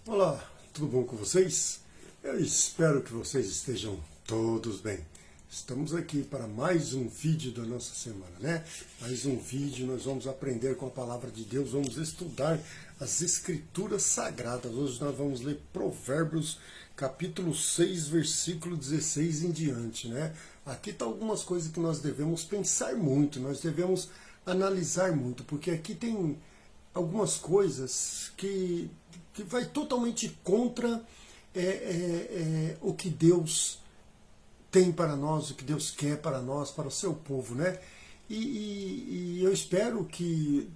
Olá, tudo bom com vocês? Eu espero que vocês estejam todos bem. Estamos aqui para mais um vídeo da nossa semana, né? Mais um vídeo, nós vamos aprender com a palavra de Deus, vamos estudar as Escrituras Sagradas. Hoje nós vamos ler Provérbios, capítulo 6, versículo 16 em diante, né? Aqui estão algumas coisas que nós devemos pensar muito, nós devemos analisar muito, porque aqui tem algumas coisas que vai totalmente contra o que Deus tem para nós, o que Deus quer para nós, para o seu povo, né? E eu espero que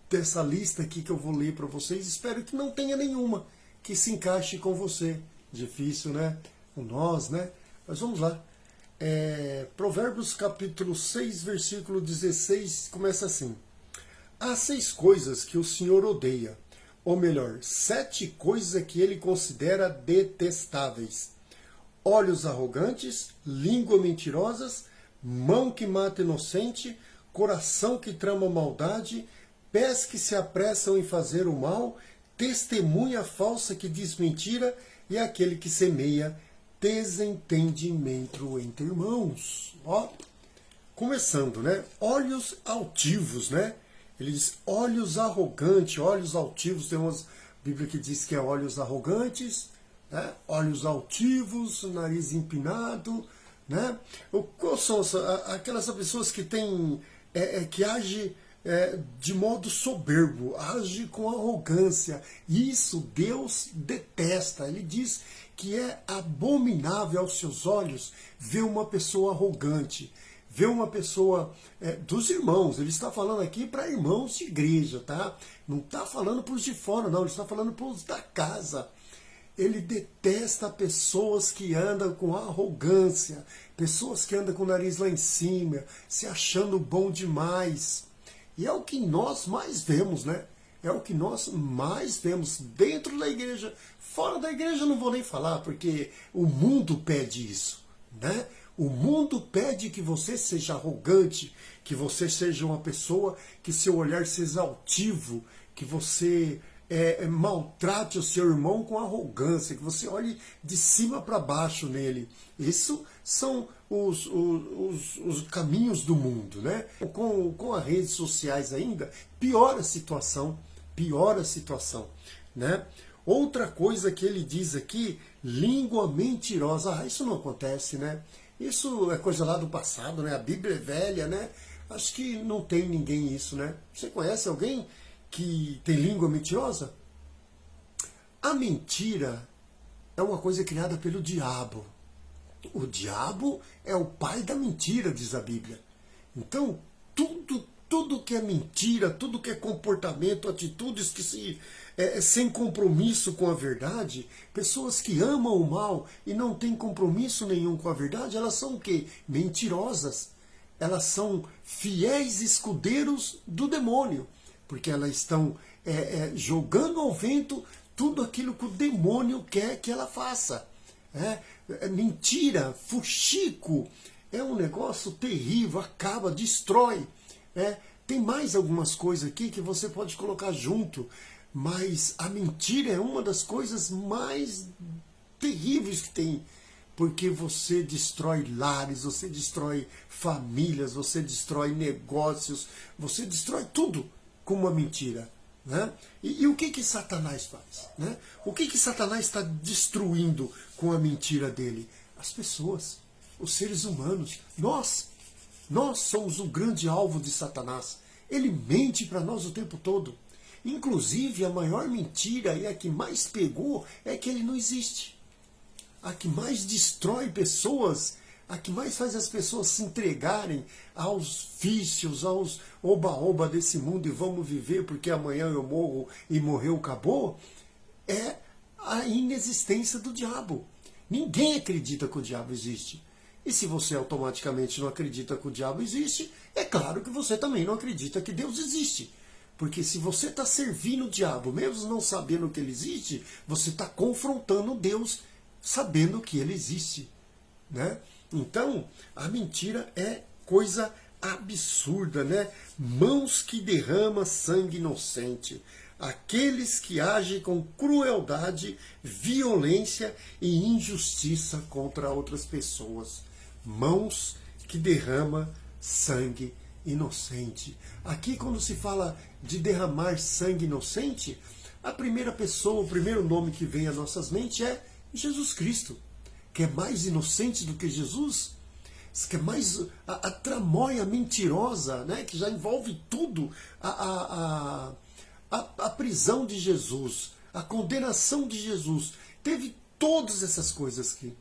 dessa lista aqui que eu vou ler para vocês, espero que não tenha nenhuma que se encaixe com você. Difícil, né? Com nós, né? Mas vamos lá. Provérbios capítulo 6, versículo 16, começa assim. Há 6 coisas que o Senhor odeia, ou melhor, 7 coisas que ele considera detestáveis: olhos arrogantes, língua mentirosas, mão que mata inocente, coração que trama maldade, pés que se apressam em fazer o mal, testemunha falsa que diz mentira e aquele que semeia desentendimento entre irmãos. Ó, começando, né? Olhos altivos, né? Ele diz olhos arrogantes, olhos altivos. Tem uma Bíblia que diz que é olhos arrogantes, né? Olhos altivos, nariz empinado, né? Quais são aquelas pessoas que têm, que agem de modo soberbo, age com arrogância? Isso Deus detesta. Ele diz que é abominável aos seus olhos ver uma pessoa arrogante, ver uma pessoa dos irmãos. Ele está falando aqui para irmãos de igreja, tá? Não está falando para os de fora, não. Ele está falando para os da casa. Ele detesta pessoas que andam com arrogância, pessoas que andam com o nariz lá em cima, se achando bom demais. E é o que nós mais vemos, né? É o que nós mais vemos dentro da igreja. Fora da igreja eu não vou nem falar, porque o mundo pede isso, né? O mundo pede que você seja arrogante, que você seja uma pessoa que seu olhar seja altivo, que você maltrate o seu irmão com arrogância, que você olhe de cima para baixo nele. Isso são os caminhos do mundo, né? Com as redes sociais ainda, piora a situação, né? Outra coisa que ele diz aqui, língua mentirosa. Ah, isso não acontece, né? Isso é coisa lá do passado, né? A Bíblia é velha, né? Acho que não tem ninguém isso, né? Você conhece alguém que tem língua mentirosa? A mentira é uma coisa criada pelo diabo. O diabo é o pai da mentira, diz a Bíblia. Então, tudo que é mentira, tudo que é comportamento, atitudes que sem compromisso com a verdade, pessoas que amam o mal e não têm compromisso nenhum com a verdade, elas são o quê? Mentirosas. Elas são fiéis escudeiros do demônio, porque elas estão jogando ao vento tudo aquilo que o demônio quer que ela faça. Mentira, fuxico, é um negócio terrível, acaba, destrói. Tem mais algumas coisas aqui que você pode colocar junto, mas a mentira é uma das coisas mais terríveis que tem, porque você destrói lares, você destrói famílias, você destrói negócios, você destrói tudo com uma mentira. Né? E o que Satanás faz? Né? O que Satanás está destruindo com a mentira dele? As pessoas, os seres humanos, nós somos o grande alvo de Satanás. Ele mente para nós o tempo todo. Inclusive, a maior mentira e a que mais pegou é que ele não existe. A que mais destrói pessoas, a que mais faz as pessoas se entregarem aos vícios, aos oba-oba desse mundo e vamos viver porque amanhã eu morro e morreu, acabou, é a inexistência do diabo. Ninguém acredita que o diabo existe. E se você automaticamente não acredita que o diabo existe, é claro que você também não acredita que Deus existe. Porque se você está servindo o diabo, mesmo não sabendo que ele existe, você está confrontando Deus sabendo que ele existe. Né? Então, a mentira é coisa absurda, né? Mãos que derramam sangue inocente. aqueles que agem com crueldade, violência e injustiça contra outras pessoas. Mãos que derramam sangue inocente. Aqui, quando se fala de derramar sangue inocente, a primeira pessoa, o primeiro nome que vem às nossas mentes é Jesus Cristo, que é mais inocente do que Jesus, que é mais a tramóia mentirosa, né, que já envolve tudo, a prisão de Jesus, a condenação de Jesus. Teve todas essas coisas aqui.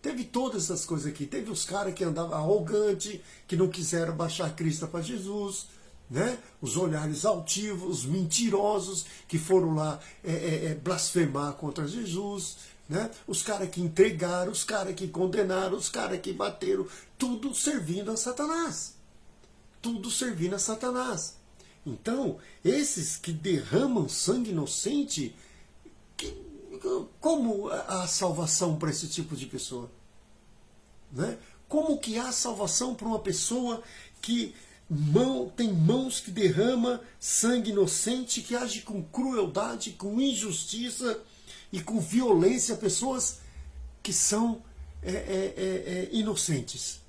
Teve todas essas coisas aqui. Teve os caras que andavam arrogante, que não quiseram baixar a crista para Jesus, né? Os olhares altivos, os mentirosos que foram lá blasfemar contra Jesus, né? Os caras que entregaram, os caras que condenaram, os caras que bateram, tudo servindo a Satanás. Tudo servindo a Satanás. Então, esses que derramam sangue inocente, como há salvação para esse tipo de pessoa? Né? Como que há salvação para uma pessoa que tem mãos que derrama sangue inocente, que age com crueldade, com injustiça e com violência, pessoas que são inocentes?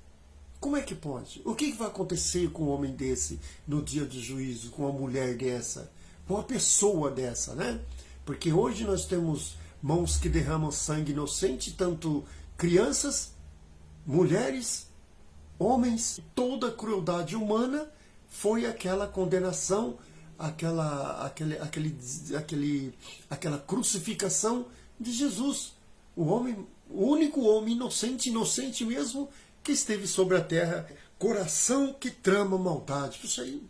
Como é que pode? O que vai acontecer com um homem desse no dia do juízo, com uma mulher dessa, com uma pessoa dessa, né? Porque hoje nós temos mãos que derramam sangue inocente, tanto crianças, mulheres, homens. Toda a crueldade humana foi aquela condenação, aquela crucificação de Jesus. O único homem inocente mesmo, que esteve sobre a terra. Coração que trama maldade. Isso aí,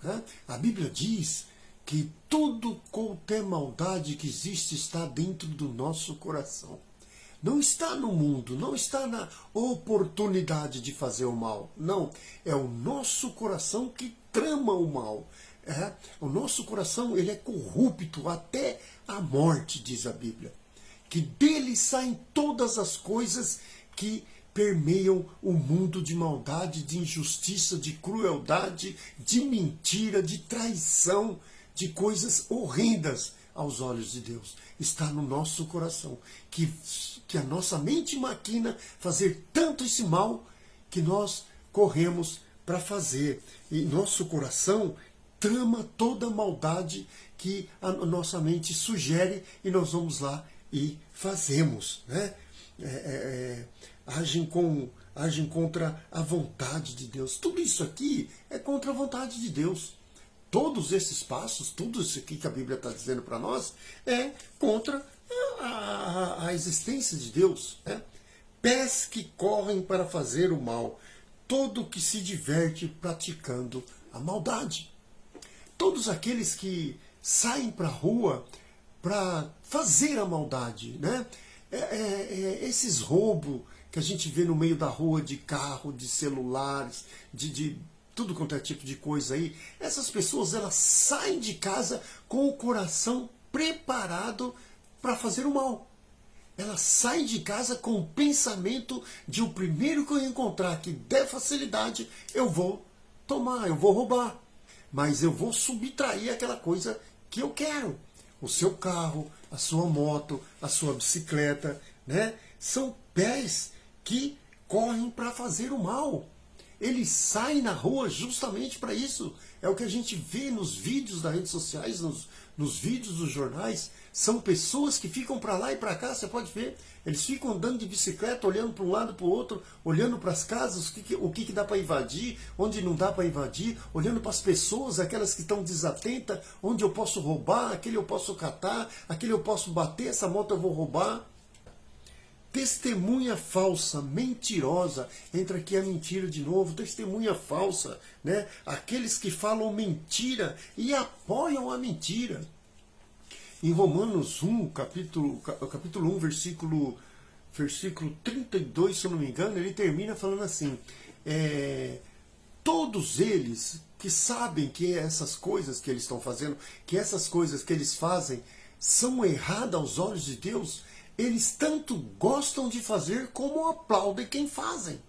né? A Bíblia diz que tudo quanto é maldade que existe está dentro do nosso coração. Não está no mundo, não está na oportunidade de fazer o mal. Não, é o nosso coração que trama o mal. O nosso coração, ele é corrupto até a morte, diz a Bíblia. Que dele saem todas as coisas que permeiam o mundo de maldade, de injustiça, de crueldade, de mentira, de traição, de coisas horrendas aos olhos de Deus. Está no nosso coração. Que a nossa mente maquina fazer tanto esse mal que nós corremos para fazer. E nosso coração trama toda a maldade que a nossa mente sugere e nós vamos lá e fazemos, né? Agem contra a vontade de Deus. Tudo isso aqui é contra a vontade de Deus. Todos esses passos, tudo isso aqui que a Bíblia está dizendo para nós, é contra a existência de Deus. Né? Pés que correm para fazer o mal, todo que se diverte praticando a maldade. Todos aqueles que saem para a rua para fazer a maldade, né? Esses roubos que a gente vê no meio da rua, de carro, de celulares, de tudo quanto é tipo de coisa aí, essas pessoas, elas saem de casa com o coração preparado para fazer o mal. Elas saem de casa com o pensamento de o primeiro que eu encontrar que der facilidade, eu vou tomar, eu vou roubar. Mas eu vou subtrair aquela coisa que eu quero. O seu carro, a sua moto, a sua bicicleta, né? São pés que correm para fazer o mal. Eles saem na rua justamente para isso. É o que a gente vê nos vídeos das redes sociais, nos vídeos dos jornais. São pessoas que ficam para lá e para cá, você pode ver. Eles ficam andando de bicicleta, olhando para um lado e para o outro, olhando para as casas, o que dá para invadir, onde não dá para invadir, olhando para as pessoas, aquelas que estão desatentas, onde eu posso roubar, aquele eu posso catar, aquele eu posso bater, essa moto eu vou roubar. Testemunha falsa, mentirosa, entra aqui a mentira de novo, testemunha falsa, né? Aqueles que falam mentira e apoiam a mentira. Em Romanos 1, capítulo 1, versículo 32, se eu não me engano, ele termina falando assim, todos eles que sabem que essas coisas que eles estão fazendo, que essas coisas que eles fazem são erradas aos olhos de Deus, eles tanto gostam de fazer como aplaudem quem fazem.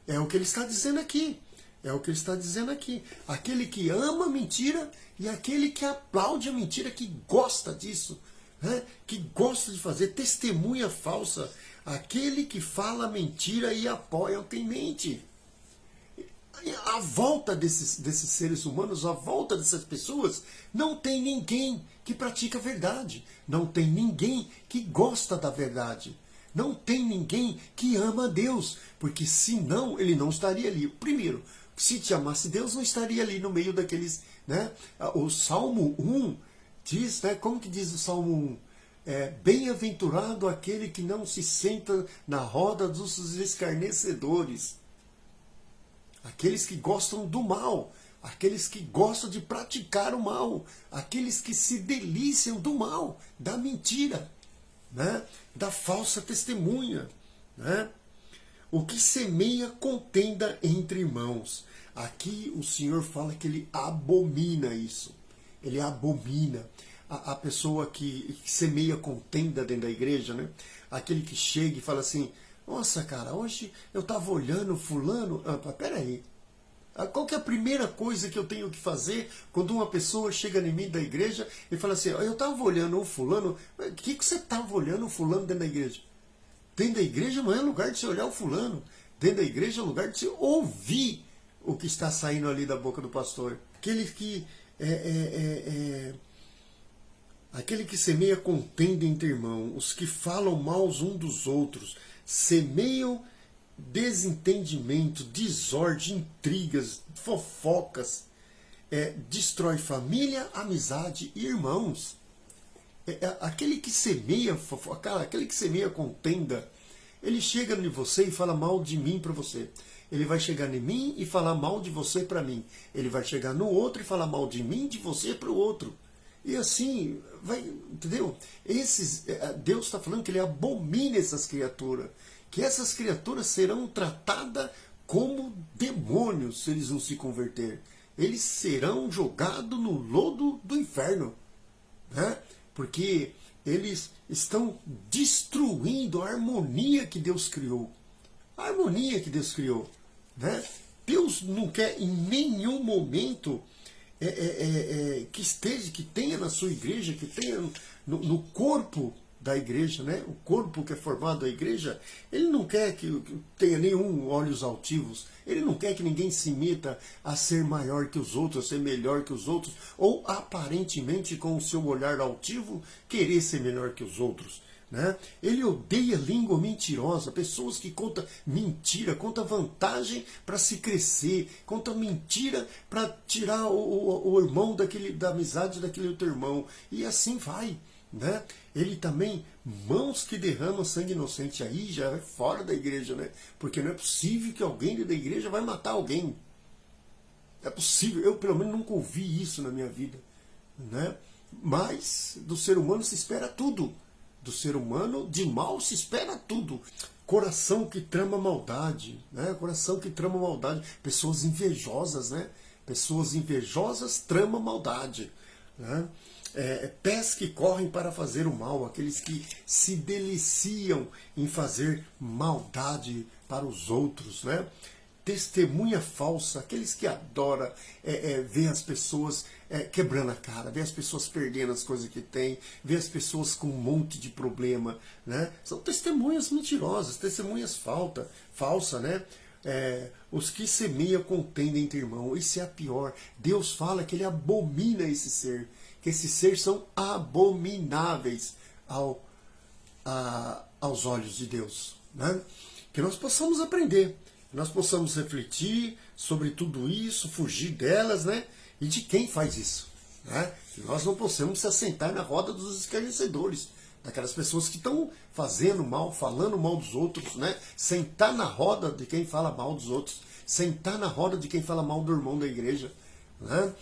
É o que ele está dizendo aqui. É o que ele está dizendo aqui. Aquele que ama a mentira e aquele que aplaude a mentira, que gosta disso, né? Que gosta de fazer testemunha falsa. Aquele que fala mentira e apoia quem mente. À volta desses seres humanos, à volta dessas pessoas, não tem ninguém que pratica a verdade. Não tem ninguém que gosta da verdade. Não tem ninguém que ama a Deus. Porque senão ele não estaria ali. Primeiro, se te amasse Deus, não estaria ali no meio daqueles, né? O Salmo 1 diz, né? Como que diz o Salmo 1? Bem-aventurado aquele que não se senta na roda dos escarnecedores. Aqueles que gostam do mal, aqueles que gostam de praticar o mal, aqueles que se deliciam do mal, da mentira, né? Da falsa testemunha, né? O que semeia contenda entre irmãos. Aqui o Senhor fala que ele abomina isso. Ele abomina a pessoa que semeia contenda dentro da igreja, né? Aquele que chega e fala assim: nossa, cara, hoje eu estava olhando fulano. Peraí. Qual que é a primeira coisa que eu tenho que fazer quando uma pessoa chega em mim da igreja e fala assim: eu estava olhando o fulano. O que você estava olhando o fulano dentro da igreja? Dentro da igreja não é lugar de se olhar o fulano. Dentro da igreja é lugar de se ouvir o que está saindo ali da boca do pastor. Aquele que semeia contenda entre irmãos, os que falam mal uns dos outros, semeiam desentendimento, desordem, intrigas, fofocas, destrói família, amizade e irmãos. Aquele que semeia fofoca, aquele que semeia contenda, ele chega em você e fala mal de mim para você. Ele vai chegar em mim e falar mal de você para mim. Ele vai chegar no outro e falar mal de mim, de você para o outro. E assim, vai, entendeu? Deus está falando que ele abomina essas criaturas. Que essas criaturas serão tratadas como demônios se eles não se converter. Eles serão jogados no lodo do inferno, né? Porque eles estão destruindo a harmonia que Deus criou. A harmonia que Deus criou, né? Deus não quer em nenhum momento que tenha na sua igreja, que tenha no corpo da igreja, né? O corpo que é formado da igreja, ele não quer que tenha nenhum olhos altivos, ele não quer que ninguém se imita a ser maior que os outros, a ser melhor que os outros, ou aparentemente com o seu olhar altivo querer ser melhor que os outros, né? Ele odeia língua mentirosa, pessoas que contam mentira, contam vantagem para se crescer, contam mentira para tirar o irmão da amizade daquele outro irmão, e assim vai. Né? Ele também, mãos que derramam sangue inocente, aí já é fora da igreja, né? Porque não é possível que alguém da igreja vai matar alguém. É possível, eu pelo menos nunca ouvi isso na minha vida, né? Mas do ser humano se espera tudo. Do ser humano de mal se espera tudo. Coração que trama maldade, né? Coração que trama maldade. Pessoas invejosas, né? Pessoas invejosas tramam maldade, né? Pés que correm para fazer o mal, aqueles que se deliciam em fazer maldade para os outros, né? Testemunha falsa, aqueles que adoram ver as pessoas quebrando a cara, ver as pessoas perdendo as coisas que têm, ver as pessoas com um monte de problema, né? São testemunhas mentirosas, testemunhas falsas, né? Os que semeiam contendem entre irmãos, isso é a pior. Deus fala que ele abomina esse ser, que esses seres são abomináveis aos olhos de Deus, né? Que nós possamos aprender, que nós possamos refletir sobre tudo isso, fugir delas, né? E de quem faz isso, né? Que nós não possamos se assentar na roda dos escarnecedores, daquelas pessoas que estão fazendo mal, falando mal dos outros, né? Sentar na roda de quem fala mal dos outros, sentar na roda de quem fala mal do irmão da igreja, né?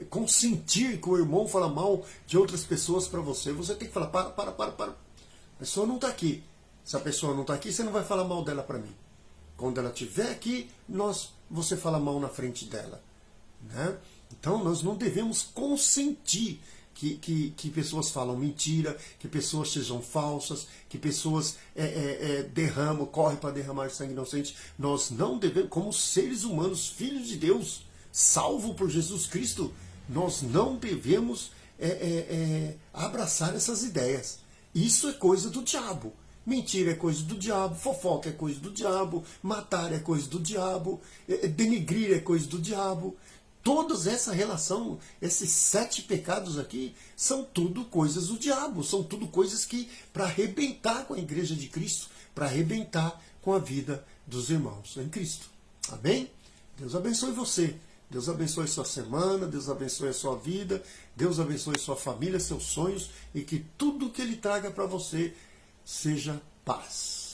Consentir que o irmão fala mal de outras pessoas para você. Você tem que falar, para. A pessoa não está aqui. Se a pessoa não está aqui, você não vai falar mal dela para mim. Quando ela estiver aqui, você fala mal na frente dela, né? Então nós não devemos consentir que pessoas falam mentira, que pessoas sejam falsas, que pessoas correm para derramar sangue inocente. Nós não devemos, como seres humanos, filhos de Deus, salvo por Jesus Cristo, nós não devemos abraçar essas ideias. Isso é coisa do diabo. Mentira é coisa do diabo, fofoca é coisa do diabo, matar é coisa do diabo, denegrir é coisa do diabo. Toda essa relação, esses 7 pecados aqui, são tudo coisas do diabo, são tudo coisas que para arrebentar com a igreja de Cristo, para arrebentar com a vida dos irmãos em Cristo. Amém? Deus abençoe você. Deus abençoe sua semana, Deus abençoe a sua vida, Deus abençoe sua família, seus sonhos, e que tudo que Ele traga para você seja paz.